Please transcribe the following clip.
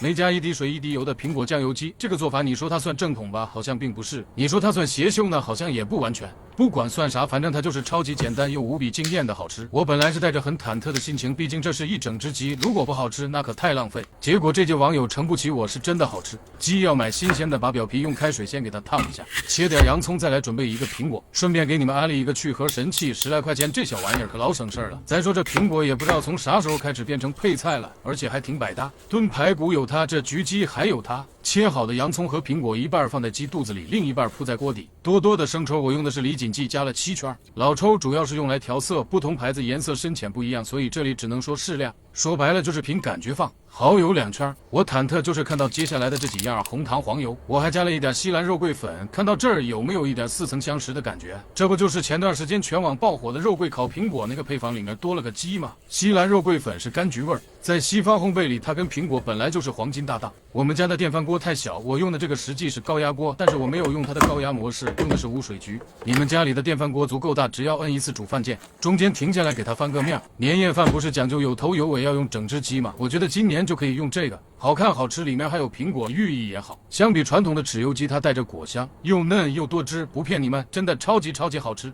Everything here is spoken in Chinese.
没加一滴水一滴油的苹果酱油鸡。这个做法你说它算正统吧？好像并不是。你说它算邪修呢？好像也不完全。不管算啥，反正它就是超级简单又无比惊艳的好吃。我本来是带着很忐忑的心情，毕竟这是一整只鸡，如果不好吃那可太浪费。结果这届网友诚不起我是真的好吃。鸡要买新鲜的，把表皮用开水先给它烫一下，切点洋葱，再来准备一个苹果，顺便给你们安利一个去核神器，10来块钱这小玩意儿可老省事儿了。再说这苹果也不知道从啥时候开始变成配菜了，而且还挺百搭。炖排骨有它，这焗鸡还有它。切好的洋葱和苹果一半放在鸡肚子里，另一半铺在锅底。多多的生抽，我用的是李锦记，加了7圈。老抽主要是用来调色，不同牌子颜色深浅不一样，所以这里只能说适量。说白了就是凭感觉放。蚝油2圈，我忐忑就是看到接下来的这几样：红糖、黄油，我还加了一点西兰肉桂粉。看到这儿有没有一点似曾相识的感觉？这不就是前段时间全网爆火的肉桂烤苹果那个配方里面多了个鸡吗？西兰肉桂粉是柑橘味儿，在西方烘焙里它跟苹果本来就是黄金搭档。我们家的电饭锅太小，我用的这个实际是高压锅，但是我没有用它的高压模式，用的是无水局。你们家里的电饭锅足够大，只要摁一次煮饭键，中间停下来给它翻个面。年夜饭不是讲究有头有尾要用整只鸡吗？我觉得今年就可以用这个，好看好吃，里面还有苹果，寓意也好。相比传统的豉油鸡，它带着果香，又嫩又多汁，不骗你们，真的超级好吃。